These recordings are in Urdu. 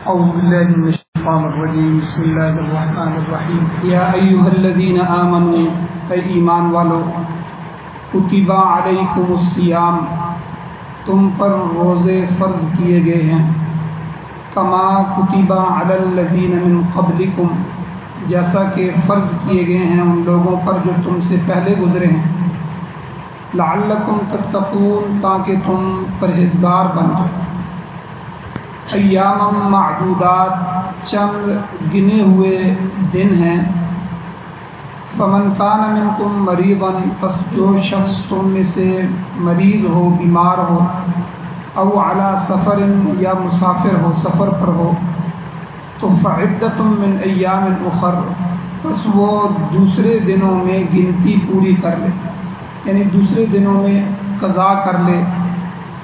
أعوذ بالله من الشيطان الرجيم بسم الله الرحمن الرحيم يا أيها الذين آمنوا اے ایمان والو کتب علیکم الصیام تم پر روزے فرض کیے گئے ہیں کما کتب علی الذین من قبلکم جیسا کہ فرض کیے گئے ہیں ان لوگوں پر جو تم سے پہلے گزرے ہیں لعلکم تتقون تاکہ تم پرہیزگار بن جاؤ ایام معدودات چند گنے ہوئے دن ہیں فمن کان منکم مریضا پس جو شخص تم میں سے مریض ہو بیمار ہو او علی سفر یا مسافر ہو سفر پر ہو تو فعدۃ من ایام اخر پس وہ دوسرے دنوں میں گنتی پوری کر لے یعنی دوسرے دنوں میں قضا کر لے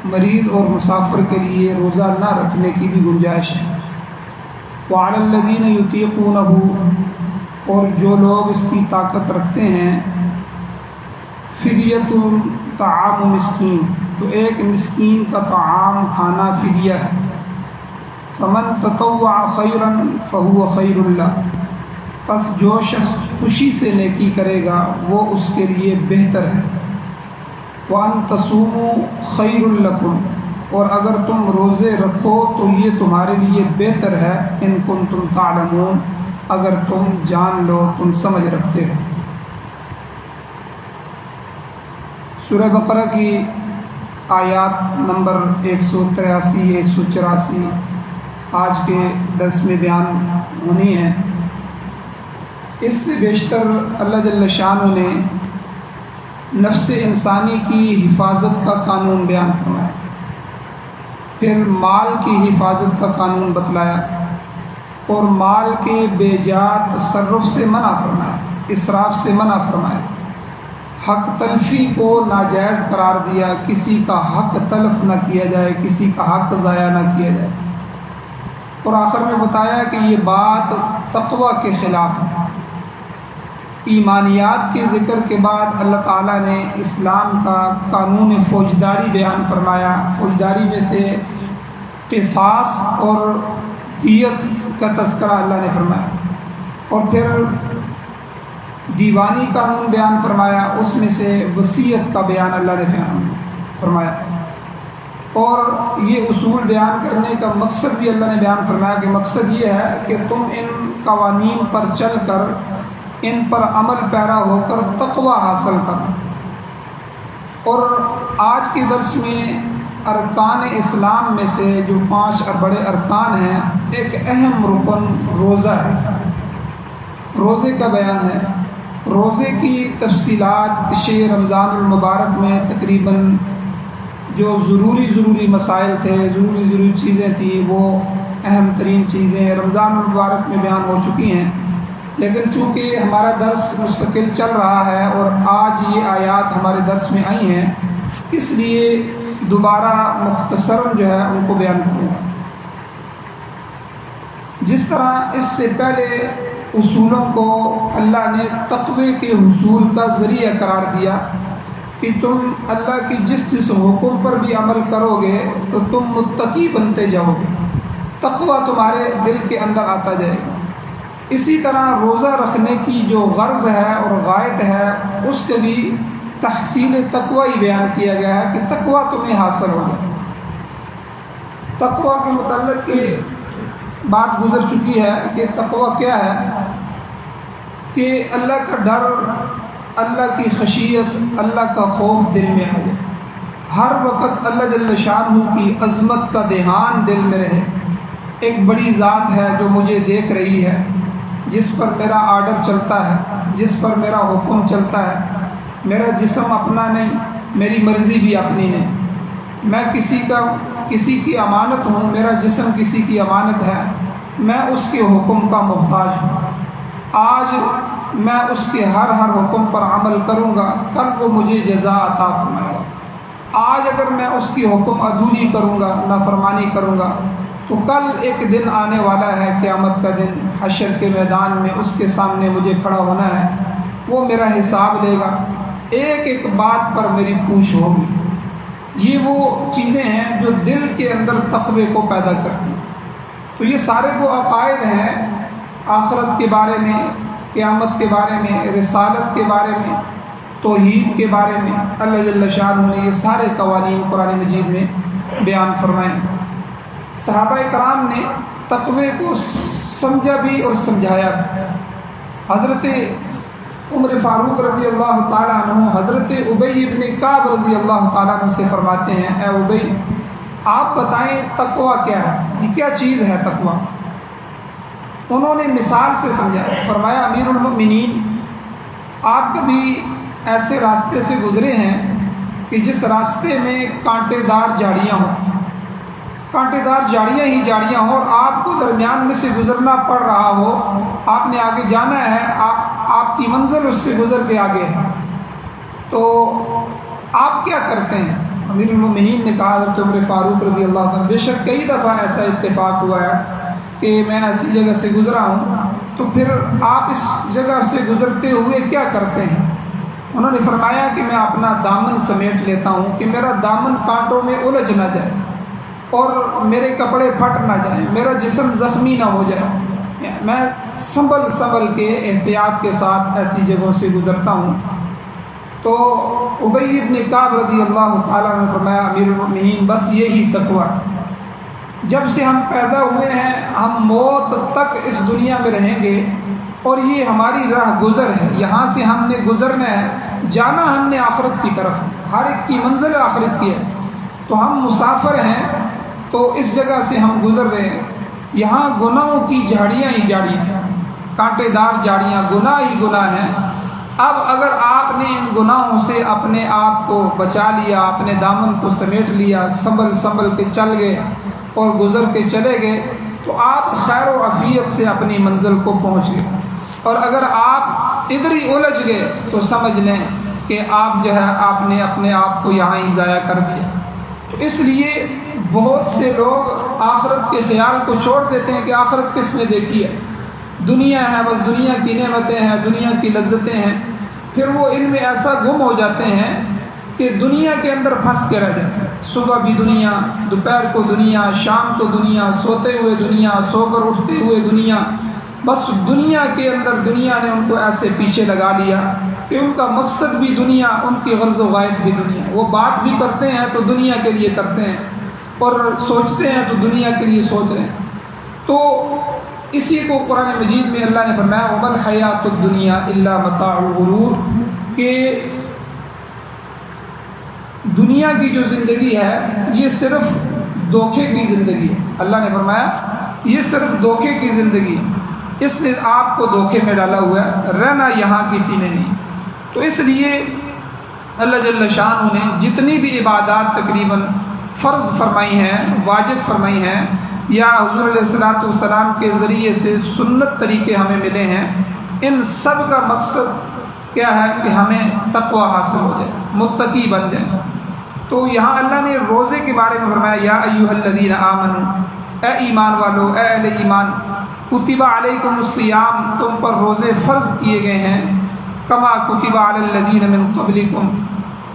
مریض اور مسافر کے لیے روزہ نہ رکھنے کی بھی گنجائش ہے وعلی الذین یطیقونہ اور جو لوگ اس کی طاقت رکھتے ہیں فدیۃ طعام مسکین تو ایک مسکین کا طعام کھانا فدیہ ہے فمن تطوع خیرا فہو خیر له پس جو شخص خوشی سے نیکی کرے گا وہ اس کے لیے بہتر ہے وَأَن تَصُومُوا خَيْرٌ لَكُمْ اور اگر تم روزے رکھو تو یہ تمہارے لیے بہتر ہے ان کنتم تعلمون اگر تم جان لو تم سمجھ رکھتے ہو سورہ بقرہ کی آیات نمبر 183 184 آج کے درس میں بیان ہونی ہے اس سے بیشتر اللہ جل شانہ نے نفس انسانی کی حفاظت کا قانون بیان فرمایا پھر مال کی حفاظت کا قانون بتلایا اور مال کے بے جا تصرف سے منع فرمایا اسراف سے منع فرمایا حق تلفی کو ناجائز قرار دیا کسی کا حق تلف نہ کیا جائے کسی کا حق ضائع نہ کیا جائے اور آخر میں بتایا کہ یہ بات تقوی کے خلاف ہے ایمانیات کے ذکر کے بعد اللہ تعالیٰ نے اسلام کا قانون فوجداری بیان فرمایا فوجداری میں سے قصاص اور دیت کا تذکرہ اللہ نے فرمایا اور پھر دیوانی قانون بیان فرمایا اس میں سے وصیت کا بیان اللہ نے فرمایا اور یہ اصول بیان کرنے کا مقصد بھی اللہ نے بیان فرمایا کہ مقصد یہ ہے کہ تم ان قوانین پر چل کر ان پر عمل پیرا ہو کر تقوی حاصل کرنا اور آج کے درس میں ارکان اسلام میں سے جو 5 بڑے ارکان ہیں ایک اہم رکن روزہ ہے روزے کا بیان ہے روزے کی تفصیلات شہر رمضان المبارک میں تقریباً جو ضروری مسائل تھے ضروری چیزیں تھیں وہ اہم ترین چیزیں رمضان المبارک میں بیان ہو چکی ہیں لیکن چونکہ ہمارا درس مستقل چل رہا ہے اور آج یہ آیات ہمارے درس میں آئی ہیں اس لیے دوبارہ مختصراً جو ہے ان کو بیان کروں گا جس طرح اس سے پہلے اصولوں کو اللہ نے تقوی کے حصول کا ذریعہ قرار دیا کہ تم اللہ کی جس حکم پر بھی عمل کرو گے تو تم متقی بنتے جاؤ گے تقوی تمہارے دل کے اندر آتا جائے گا اسی طرح روزہ رکھنے کی جو غرض ہے اور غایت ہے اس کے بھی تحصیل تقوی ہی بیان کیا گیا ہے کہ تقوی تمہیں حاصل ہوگا تقوی کے متعلق کی بات گزر چکی ہے کہ تقوی کیا ہے کہ اللہ کا ڈر اللہ کی خشیت اللہ کا خوف دل میں آ جائے ہر وقت اللہ جل شانہ کی عظمت کا دھیان دل میں رہے ایک بڑی ذات ہے جو مجھے دیکھ رہی ہے جس پر میرا آرڈر چلتا ہے جس پر میرا حکم چلتا ہے میرا جسم اپنا نہیں میری مرضی بھی اپنی نہیں میں کسی کی امانت ہوں میرا جسم کسی کی امانت ہے میں اس کے حکم کا محتاج ہوں آج میں اس کے ہر حکم پر عمل کروں گا کل وہ مجھے جزا عطا فرمائے گا آج اگر میں اس کی حکم عدولی کروں گا نافرمانی کروں گا تو کل ایک دن آنے والا ہے قیامت کا دن حشر کے میدان میں اس کے سامنے مجھے کھڑا ہونا ہے وہ میرا حساب لے گا ایک بات پر میری پوچھ ہوگی یہ وہ چیزیں ہیں جو دل کے اندر تقوی کو پیدا کرتی ہیں تو یہ سارے وہ عقائد ہیں آخرت کے بارے میں، قیامت کے بارے میں، رسالت کے بارے میں، توحید کے بارے میں اللہ جل شانہ نے یہ سارے قوانین قرآن مجید میں بیان فرمائے۔ صحابہ کرام نے تقوی کو سمجھا بھی اور سمجھایا بھی۔ حضرت عمر فاروق رضی اللہ تعالیٰ عنہ حضرت ابی بن کعب رضی اللہ تعالیٰ عنہ سے فرماتے ہیں، اے ابی آپ بتائیں تقوی کیا ہے، یہ کیا چیز ہے تقوی؟ انہوں نے مثال سے سمجھایا، فرمایا امیر المؤمنین آپ کبھی ایسے راستے سے گزرے ہیں کہ جس راستے میں کانٹے دار جھاڑیاں ہوں، کانٹے دار جھاڑیاں ہی جھاڑیاں ہوں، اور آپ کو درمیان میں سے گزرنا پڑ رہا ہو، آپ نے آگے جانا ہے، آپ کی منزل اس سے گزر کے آگے ہے، تو آپ کیا کرتے ہیں؟ امیر المؤمنین نے کہا حضرت عمر فاروق رضی اللہ عنہ، بے شک کئی دفعہ ایسا اتفاق ہوا ہے کہ میں ایسی جگہ سے گزرا ہوں، تو پھر آپ اس جگہ سے گزرتے ہوئے کیا کرتے ہیں؟ انہوں نے فرمایا کہ میں اپنا دامن سمیٹ لیتا ہوں کہ میرا دامن کانٹوں میں الجھ نہ جائے اور میرے کپڑے پھٹ نہ جائیں، میرا جسم زخمی نہ ہو جائے، میں سنبھل کے احتیاط کے ساتھ ایسی جگہوں سے گزرتا ہوں۔ تو ابی بن کعب رضی اللہ تعالیٰ نے فرمایا امیر المؤمنین بس یہی تقوی، جب سے ہم پیدا ہوئے ہیں ہم موت تک اس دنیا میں رہیں گے، اور یہ ہماری راہ گزر ہے، یہاں سے ہم نے گزرنا ہے، جانا ہم نے آخرت کی طرف، ہر ایک کی منزل آخرت کی ہے، تو ہم مسافر ہیں، تو اس جگہ سے ہم گزر رہے ہیں، یہاں گناہوں کی جھاڑیاں ہی جھاڑیاں ہیں، کانٹے دار جھاڑیاں، گناہ ہی گناہ ہیں۔ اب اگر آپ نے ان گناہوں سے اپنے آپ کو بچا لیا، اپنے دامن کو سمیٹ لیا، سنبھل کے چل گئے اور گزر کے چلے گئے، تو آپ خیر و عافیت سے اپنی منزل کو پہنچ گئے، اور اگر آپ ادھر ہی الجھ گئے تو سمجھ لیں کہ آپ جو ہے آپ نے اپنے آپ کو یہاں ہی ضائع کر دیا۔ تو اس لیے بہت سے لوگ آخرت کے خیال کو چھوڑ دیتے ہیں کہ آخرت کس نے دیکھی ہے، دنیا ہے، بس دنیا کی نعمتیں ہیں، دنیا کی لذتیں ہیں، پھر وہ ان میں ایسا گم ہو جاتے ہیں کہ دنیا کے اندر پھنس کے رہ جاتے ہیں، صبح بھی دنیا، دوپہر کو دنیا، شام کو دنیا، سوتے ہوئے دنیا، سو کر اٹھتے ہوئے دنیا، بس دنیا کے اندر دنیا نے ان کو ایسے پیچھے لگا لیا کہ ان کا مقصد بھی دنیا، ان کی غرض و غائب بھی دنیا، وہ بات بھی کرتے ہیں تو دنیا کے لیے کرتے ہیں، اور سوچتے ہیں تو دنیا کے لیے سوچ رہے ہیں۔ تو اسی کو قرآن مجید میں اللہ نے فرمایا وَمَا الْحَيَاةُ الدُّنْيَا إِلَّا مَتَاعُ الْغُرُورِ، کہ دنیا کی جو زندگی ہے یہ صرف دھوکے کی زندگی ہے۔ اللہ نے فرمایا یہ صرف دھوکے کی زندگی ہے، اس نے آپ کو دھوکے میں ڈالا ہوا ہے، رہنا یہاں کسی نے نہیں۔ تو اس لیے اللہ جل شانہ نے جتنی بھی عبادات تقریباً فرض فرمائی ہیں، واجب فرمائی ہیں، یا حضور علیہ الصلوۃ والسلام کے ذریعے سے سنت طریقے ہمیں ملے ہیں، ان سب کا مقصد کیا ہے کہ ہمیں تقوی حاصل ہو جائے، متقی بن جائے۔ تو یہاں اللہ نے روزے کے بارے میں فرمایا یا ایھا الذین آمنوا، اے ایمان والو، اے اہل ایمان، کتب علیکم الصیام، تم پر روزے فرض کیے گئے ہیں، کما کتب علی الذین من قبلکم،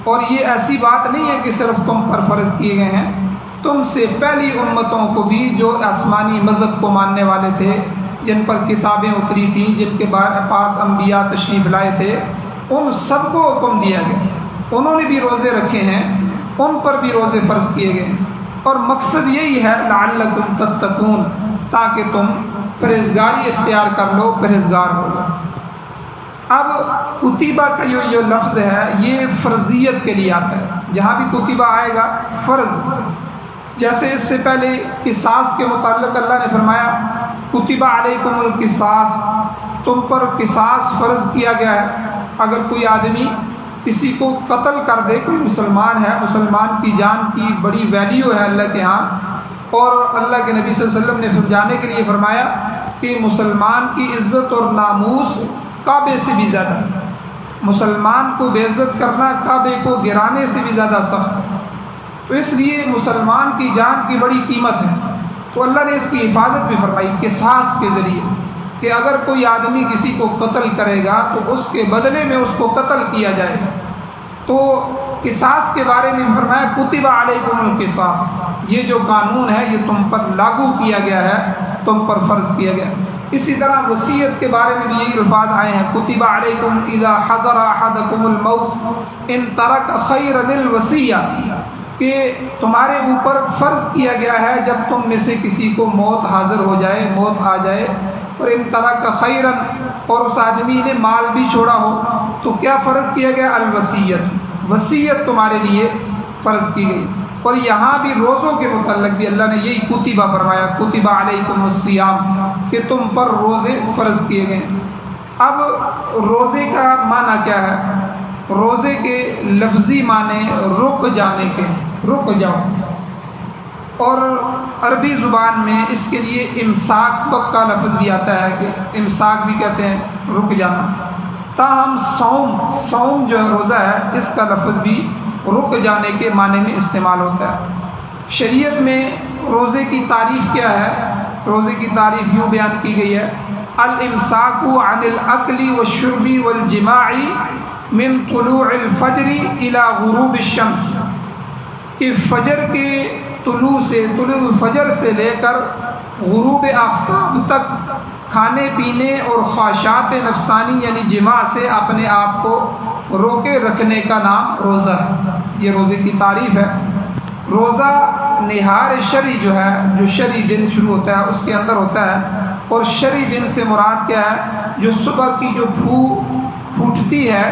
اور یہ ایسی بات نہیں ہے کہ صرف تم پر فرض کیے گئے ہیں، تم سے پہلی امتوں کو بھی جو آسمانی مذہب کو ماننے والے تھے، جن پر کتابیں اتری تھیں، جن کے پاس انبیاء تشریف لائے تھے، ان سب کو حکم دیا گیا، انہوں نے بھی روزے رکھے ہیں، ان پر بھی روزے فرض کیے گئے، اور مقصد یہی ہے لعلکم تتقون، تاکہ تم پرہیزگاری اختیار کر لو، پرہیزگار ہو لو۔ اب کتبہ کا جو لفظ ہے یہ فرضیت کے لیے آتا ہے، جہاں بھی کتبہ آئے گا فرض، جیسے اس سے پہلے قصاص کے متعلق اللہ نے فرمایا کتب علیکم القصاص، تم پر قصاص فرض کیا گیا ہے، اگر کوئی آدمی کسی کو قتل کر دے، کوئی مسلمان ہے، مسلمان کی جان کی بڑی ویلیو ہے اللہ کے ہاں، اور اللہ کے نبی صلی اللہ علیہ وسلم نے سمجھانے کے لیے فرمایا کہ مسلمان کی عزت اور ناموس کعبے سے بھی زیادہ، مسلمان کو بے عزت کرنا کعبے کو گرانے سے بھی زیادہ سخت ہے، تو اس لیے مسلمان کی جان کی بڑی قیمت ہے، تو اللہ نے اس کی حفاظت بھی فرمائی قصاص کے ذریعے، کہ اگر کوئی آدمی کسی کو قتل کرے گا تو اس کے بدلے میں اس کو قتل کیا جائے گا۔ تو قصاص کے بارے میں فرمایا کتب علیکم القصاص، یہ جو قانون ہے یہ تم پر لاگو کیا گیا ہے، تم پر فرض کیا گیا۔ اسی طرح وصیت کے بارے میں بھی یہی الفاظ آئے ہیں، کتب علیکم اذا حضر احدکم الموت ان ترک خیرا الوصیہ، کہ تمہارے اوپر فرض کیا گیا ہے جب تم میں سے کسی کو موت حاضر ہو جائے، موت آ جائے، اور ان ترک خیرا، اور اس آدمی نے مال بھی چھوڑا ہو، تو کیا فرض کیا گیا؟ الوصیت، وصیت تمہارے لیے فرض کی گئی۔ اور یہاں بھی روزوں کے متعلق بھی اللہ نے یہی کتبہ فرمایا، کتب علیکم الصیام، کہ تم پر روزے فرض کیے گئے۔ اب روزے کا معنی کیا ہے؟ روزے کے لفظی معنی رک جانے کے، رک جاؤ، اور عربی زبان میں اس کے لیے امساک کا لفظ بھی آتا ہے، کہ امساک بھی کہتے ہیں رک جانا۔ تاہم صوم جو روزہ ہے، اس کا لفظ بھی رک جانے کے معنی میں استعمال ہوتا ہے۔ شریعت میں روزے کی تعریف کیا ہے؟ روزے کی تعریف یوں بیان کی گئی ہے، الامساک عن الاکل والشرب والجماع من طلوع الفجر الى غروب الشمس، کہ فجر کے طلوع الفجر سے لے کر غروب آفتاب تک کھانے پینے اور خواہشات نفسانی یعنی جماع سے اپنے آپ کو روکے رکھنے کا نام روزہ ہے۔ یہ روزے کی تعریف ہے۔ روزہ نہار شرعی جو ہے، جو شرعی دن شروع ہوتا ہے اس کے اندر ہوتا ہے، اور شرعی دن سے مراد کیا ہے؟ جو صبح کی جو پھوٹتی ہے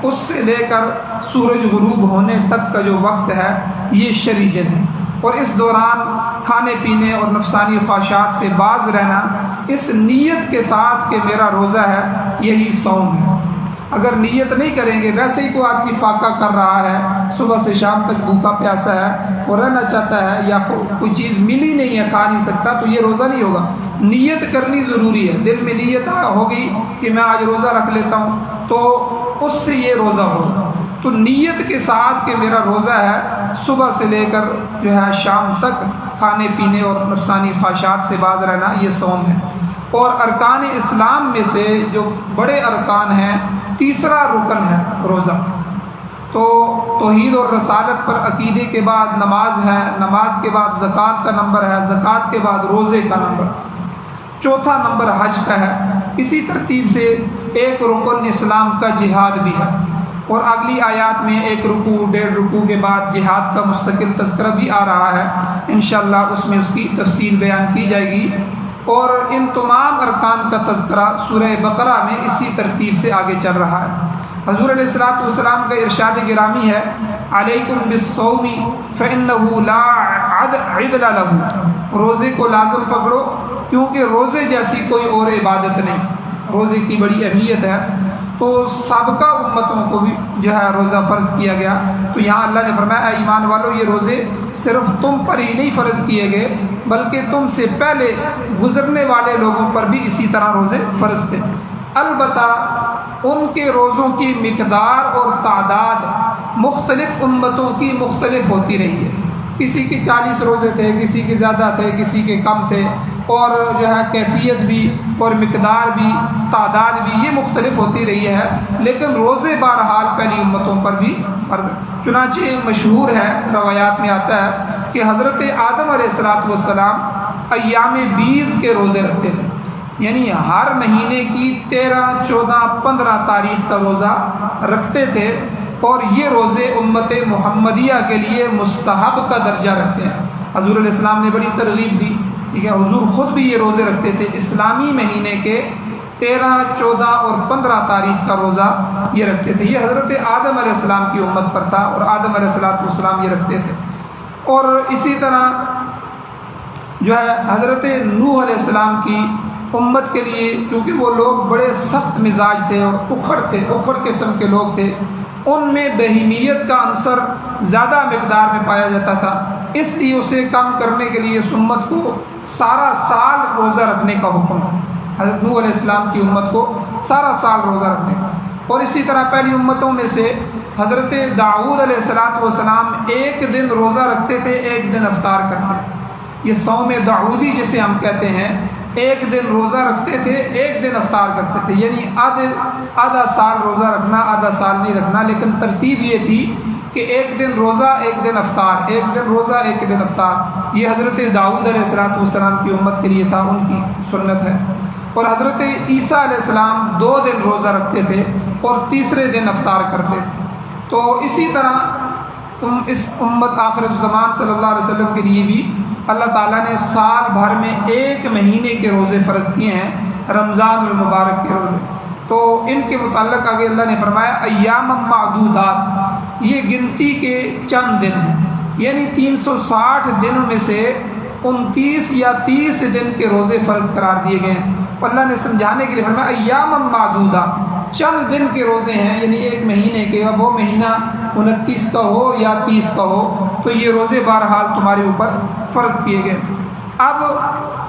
اس سے لے کر سورج غروب ہونے تک کا جو وقت ہے، یہ شرعی دن ہے، اور اس دوران کھانے پینے اور نفسانی خواہشات سے باز رہنا اس نیت کے ساتھ کہ میرا روزہ ہے، یہی صوم ہے۔ اگر نیت نہیں کریں گے، ویسے ہی کوئی آدمی فاقہ کر رہا ہے، صبح سے شام تک بھوکا پیاسا ہے اور رہنا چاہتا ہے، یا کوئی چیز ملی نہیں ہے، کھا نہیں سکتا، تو یہ روزہ نہیں ہوگا۔ نیت کرنی ضروری ہے، دل میں نیت ہوگی کہ میں آج روزہ رکھ لیتا ہوں، تو اس سے یہ روزہ ہوگا۔ تو نیت کے ساتھ کہ میرا روزہ ہے، صبح سے لے کر جو ہے شام تک کھانے پینے اور نفسانی خواہشات سے باز رہنا، یہ صوم ہے۔ اور ارکان اسلام میں سے جو بڑے ارکان ہیں، تیسرا رکن ہے روزہ۔ تو توحید اور رسالت پر عقیدے کے بعد نماز ہے، نماز کے بعد زکوٰۃ کا نمبر ہے، زکوٰۃ کے بعد روزے کا نمبر، چوتھا نمبر حج کا ہے۔ اسی ترتیب سے ایک رکن اسلام کا جہاد بھی ہے، اور اگلی آیات میں 1 رکوع 1.5 رکوع کے بعد جہاد کا مستقل تذکرہ بھی آ رہا ہے، انشاءاللہ اس میں اس کی تفصیل بیان کی جائے گی۔ اور ان تمام ارکان کا تذکرہ سورہ بقرہ میں اسی ترتیب سے آگے چل رہا ہے۔ حضور علیہ الصلوۃ والسلام کا ارشاد گرامی ہے، علیکم بالصوم فإنہ لا عدل لہ، روزے کو لازم پکڑو کیونکہ روزے جیسی کوئی اور عبادت نہیں۔ روزے کی بڑی اہمیت ہے۔ تو سابقہ امتوں کو بھی جو ہے روزہ فرض کیا گیا، تو یہاں اللہ نے فرمایا اے ایمان والو، یہ روزے صرف تم پر ہی نہیں فرض کیے گئے بلکہ تم سے پہلے گزرنے والے لوگوں پر بھی اسی طرح روزے فرض تھے۔ البتہ ان کے روزوں کی مقدار اور تعداد مختلف امتوں کی مختلف ہوتی رہی ہے، کسی کے 40 روزے تھے، کسی کے زیادہ تھے، کسی کے کم تھے، اور جو ہے کیفیت بھی اور مقدار بھی تعداد بھی یہ مختلف ہوتی رہی ہے، لیکن روزے بہرحال پہلی امتوں پر بھی فرض۔ چنانچہ مشہور ہے، روایات میں آتا ہے کہ حضرت آدم علیہ السلام ایام 20 کے روزے رکھتے تھے، یعنی ہر مہینے کی 13، 14، 15 تاریخ کا روزہ رکھتے تھے، اور یہ روزے امت محمدیہ کے لیے مستحب کا درجہ رکھتے ہیں۔ حضور علیہ السلام نے بڑی ترغیب دی، ٹھیک ہے، حضور خود بھی یہ روزے رکھتے تھے، اسلامی مہینے کے 13، 14 اور 15 تاریخ کا روزہ یہ رکھتے تھے۔ یہ حضرت آدم علیہ السلام کی امت پر تھا، اور آدم علیہ السلام یہ رکھتے تھے۔ اور اسی طرح جو ہے حضرت نوح علیہ السلام کی امت کے لیے، کیونکہ وہ لوگ بڑے سخت مزاج تھے اور اکھڑ قسم کے لوگ تھے، ان میں بہیمیت کا عنصر زیادہ مقدار میں پایا جاتا تھا، اس لیے اسے کم کرنے کے لیے اس امت کو سارا سال روزہ رکھنے کا حکم تھا۔ حضرت نوح علیہ السلام کی امت کو سارا سال روزہ رکھنے کا۔ اور اسی طرح پہلی امتوں میں سے حضرت داؤد علیہ السلام ایک دن روزہ رکھتے تھے، ایک دن افطار کرتے تھے۔ یہ صوم داؤدی جسے ہم کہتے ہیں، ایک دن روزہ رکھتے تھے، ایک دن افطار کرتے تھے، یعنی آدھا سال روزہ رکھنا، آدھا سال نہیں رکھنا، لیکن ترتیب یہ تھی کہ ایک دن روزہ ایک دن افطار، ایک دن روزہ ایک دن افطار، یہ حضرت داؤد علیہ السلام کی امت کے لیے تھا، ان کی سنت ہے۔ اور حضرت عیسیٰ علیہ السلام 2 دن روزہ رکھتے تھے اور تیسرے دن افطار کرتے تھے۔ تو اسی طرح اس امت آخر الزمان صلی اللہ علیہ وسلم کے لیے بھی اللہ تعالیٰ نے سال بھر میں 1 مہینے کے روزے فرض کیے ہیں، رمضان المبارک کے روزے۔ تو ان کے متعلق آگے اللہ نے فرمایا ایام معدودات، یہ گنتی کے چند دن ہیں، یعنی 360 دنوں میں سے 29 یا 30 دن کے روزے فرض قرار دیے گئے ہیں۔ اللہ نے سمجھانے کے لیے فرمایا ایام معدودہ، چند دن کے روزے ہیں، یعنی 1 مہینے کے، اب وہ مہینہ 29 کا ہو یا 30 کا ہو، تو یہ روزے بہرحال تمہارے اوپر فرض کیے گئے۔ اب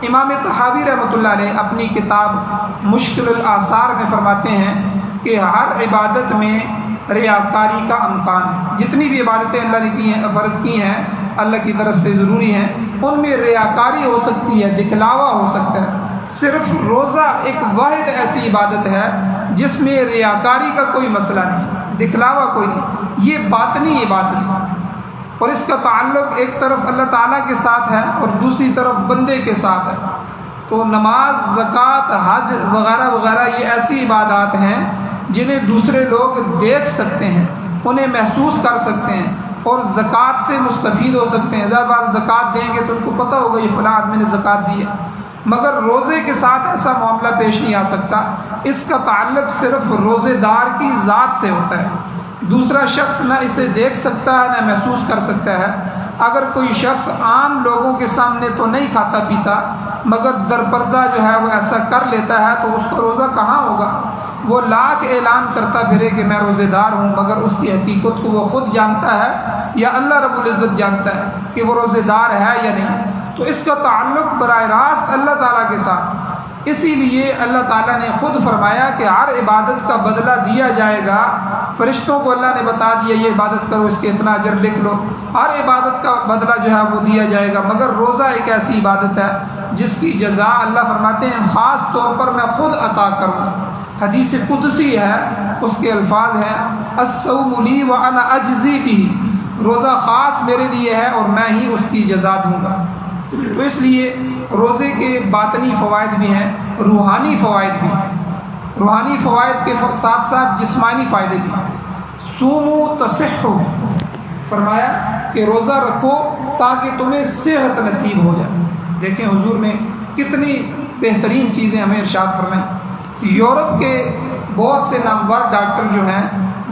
امام طحاوی رحمۃ اللہ علیہ اپنی کتاب مشکل الآثار میں فرماتے ہیں کہ ہر عبادت میں ریاکاری کا امکان ہے۔ جتنی بھی عبادتیں اللہ نے کی ہیں، فرض کی ہیں، اللہ کی طرف سے ضروری ہیں، ان میں ریاکاری ہو سکتی ہے، دکھلاوا ہو سکتا ہے۔ صرف روزہ ایک واحد ایسی عبادت ہے جس میں ریاکاری کا کوئی مسئلہ نہیں، دکھلاوا کوئی نہیں، یہ باطنی عبادت ہے، اور اس کا تعلق ایک طرف اللہ تعالیٰ کے ساتھ ہے اور دوسری طرف بندے کے ساتھ ہے۔ تو نماز، زکوٰۃ، حج وغیرہ وغیرہ یہ ایسی عبادات ہیں جنہیں دوسرے لوگ دیکھ سکتے ہیں، انہیں محسوس کر سکتے ہیں اور زکوٰۃ سے مستفید ہو سکتے ہیں۔ ظاہر بات زکوٰۃ دیں گے تو ان کو پتہ ہوگا یہ فلاں آدمی نے زکوٰۃ دی ہے، مگر روزے کے ساتھ ایسا معاملہ پیش نہیں آ سکتا۔ اس کا تعلق صرف روزے دار کی ذات سے ہوتا ہے، دوسرا شخص نہ اسے دیکھ سکتا ہے نہ محسوس کر سکتا ہے۔ اگر کوئی شخص عام لوگوں کے سامنے تو نہیں کھاتا پیتا، مگر در پردہ جو ہے وہ ایسا کر لیتا ہے، تو اس کا روزہ کہاں ہوگا؟ وہ لاکھ اعلان کرتا پھرے کہ میں روزے دار ہوں، مگر اس کی حقیقت کو وہ خود جانتا ہے یا اللہ رب العزت جانتا ہے کہ وہ روزے دار ہے یا نہیں۔ تو اس کا تعلق براہ راست اللہ تعالیٰ کے ساتھ، اسی لیے اللہ تعالیٰ نے خود فرمایا کہ ہر عبادت کا بدلہ دیا جائے گا۔ فرشتوں کو اللہ نے بتا دیا یہ عبادت کرو، اس کے اتنا اجر لکھ لو، ہر عبادت کا بدلہ جو ہے وہ دیا جائے گا، مگر روزہ ایک ایسی عبادت ہے جس کی جزا اللہ فرماتے ہیں خاص طور پر میں خود عطا کروں۔ حدیث قدسی ہے، اس کے الفاظ ہیں الصوم لی وانا اجزی بہ، روزہ خاص میرے لیے ہے اور میں ہی اس کی جزا دوں گا۔ تو اس لیے روزے کے باطنی فوائد بھی ہیں، روحانی فوائد بھی ہیں، روحانی فوائد کے ساتھ ساتھ جسمانی فائدے بھی ہیں۔ صوموا تصحوا، فرمایا کہ روزہ رکھو تاکہ تمہیں صحت نصیب ہو جائے۔ دیکھیں حضور نے کتنی بہترین چیزیں ہمیں ارشاد فرمائیں۔ یورپ کے بہت سے نامور ڈاکٹر جو ہیں،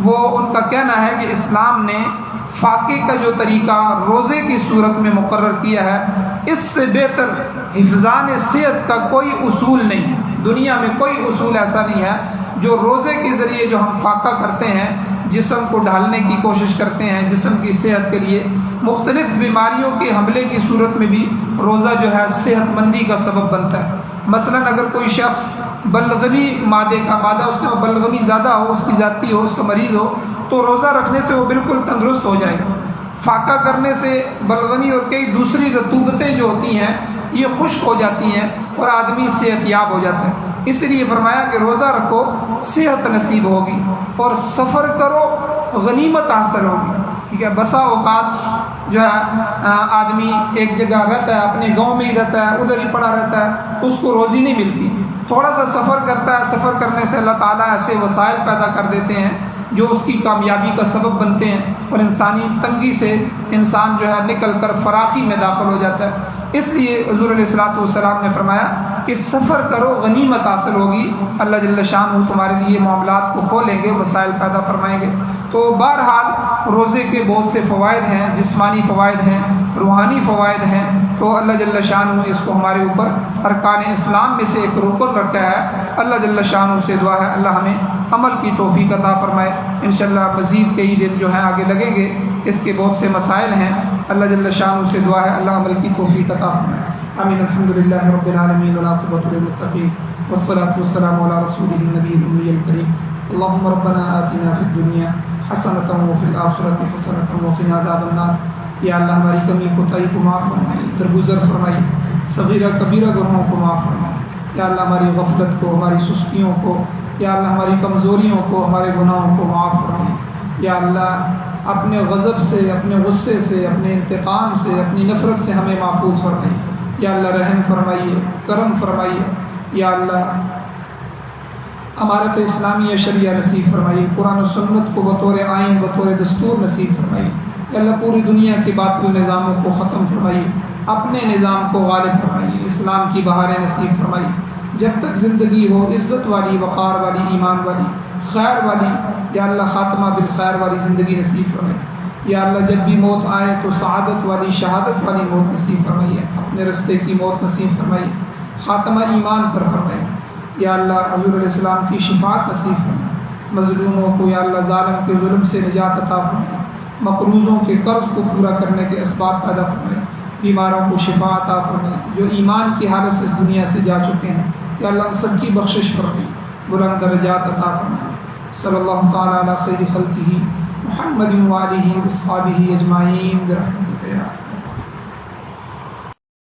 وہ ان کا کہنا ہے کہ اسلام نے فاقے کا جو طریقہ روزے کی صورت میں مقرر کیا ہے، اس سے بہتر حفظان صحت کا کوئی اصول نہیں، دنیا میں کوئی اصول ایسا نہیں ہے جو روزے کے ذریعے جو ہم فاقہ کرتے ہیں، جسم کو ڈھالنے کی کوشش کرتے ہیں جسم کی صحت کے لیے، مختلف بیماریوں کے حملے کی صورت میں بھی روزہ جو ہے صحت مندی کا سبب بنتا ہے۔ مثلا اگر کوئی شخص بلغمی مادہ اس میں بلغمی زیادہ ہو، اس کی ذاتی ہو، اس کا مریض ہو، تو روزہ رکھنے سے وہ بالکل تندرست ہو جائے گا۔ فاقہ کرنے سے بلغمی اور کئی دوسری رطوبتیں جو ہوتی ہیں یہ خشک ہو جاتی ہیں اور آدمی صحت یاب ہو جاتا ہے۔ اس لیے فرمایا کہ روزہ رکھو صحت نصیب ہوگی، اور سفر کرو غنیمت حاصل ہوگی۔ ٹھیک ہے، بسا اوقات جو ہے آدمی ایک جگہ رہتا ہے، اپنے گاؤں میں ہی رہتا ہے، ادھر ہی پڑا رہتا ہے، اس کو روزی نہیں ملتی، تھوڑا سا سفر کرتا ہے، سفر کرنے سے اللہ تعالیٰ ایسے وسائل پیدا کر دیتے ہیں جو اس کی کامیابی کا سبب بنتے ہیں، اور انسانی تنگی سے انسان جو ہے نکل کر فراخی میں داخل ہو جاتا ہے۔ اس لیے حضور علیہ الصلوۃ والسلام نے فرمایا کہ سفر کرو غنیمت حاصل ہوگی، اللہ جل شانہ تمہارے لیے معاملات کو کھولیں گے، وسائل پیدا فرمائیں گے۔ تو بہرحال روزے کے بہت سے فوائد ہیں، جسمانی فوائد ہیں، روحانی فوائد ہیں، تو اللہ جل شانہ اس کو ہمارے اوپر ارکان اسلام میں سے ایک رکن رکھا ہے۔ اللہ جل شانہ سے دعا ہے اللہ ہمیں عمل کی توفیق عطا فرمائے۔ انشاءاللہ مزید کئی دن جو ہیں آگے لگیں گے، اس کے بہت سے مسائل ہیں، اللہ جل شانہ سے دعا ہے اللہ عمل کی توفیق عطا فرمائے۔ آمین۔ الحمدللہ رب العالمین والعاقبۃ للمتقین والصلاۃ والسلام علی رسولہ النبی الأمی الکریم۔ اللهم ربنا آتنا فی الدنیا حسنۃ وفی الآخرۃ حسنۃ وقنا عذاب النار۔ یا اللہ ہماری کمی کوتاہی کو معاف فرمائی، درگزر فرمائی، صغیرہ کبیرہ گناہوں کو معاف فرمائی۔ یا اللہ ہماری غفلت کو، ہماری سستیوں کو، یا اللہ ہماری کمزوریوں کو، ہمارے گناہوں کو معاف فرمائی۔ یا اللہ اپنے غضب سے، اپنے غصے سے، اپنے انتقام سے، اپنی نفرت سے ہمیں محفوظ فرمائیے۔ یا اللہ رحم فرمائیے، کرم فرمائیے۔ یا اللہ امارت اسلامیہ شریعہ نصیب فرمائیے، قرآن و سنت کو بطور آئین، بطور دستور نصیب فرمائیے۔ یا اللہ پوری دنیا کے باطل نظاموں کو ختم فرمائیے، اپنے نظام کو غالب فرمائیے، اسلام کی بہاریں نصیب فرمائیے۔ جب تک زندگی ہو عزت والی، وقار والی، ایمان والی، خیر والی، یا اللہ خاتمہ بالخیر والی زندگی نصیب فرمائیے۔ یا اللہ جب بھی موت آئے تو سعادت والی، شہادت والی موت نصیب فرمائیے، اپنے رستے کی موت نصیب فرمائیے، خاتمہ ایمان پر فرمائیے۔ یا اللہ حضور علیہ السلام کی شفاعت نصیب فرمائیے، مظلوموں کو یا اللہ ظالم کے ظلم سے نجات عطا فرمائیے، مقروضوں کے قرض کو پورا کرنے کے اسباب پیدا فرمائیے، بیماروں کو شفا عطا فرمائیے، جو ایمان کی حالت سے اس دنیا سے جا چکے ہیں یا اللہ ہم سب کی بخشش فرمائیے، بلند درجات عطا فرمائیے۔ صلی اللہ تعالیٰ علی خیر خلقہ محمد وآلہ وصحبہ اجمعین برحمتک یا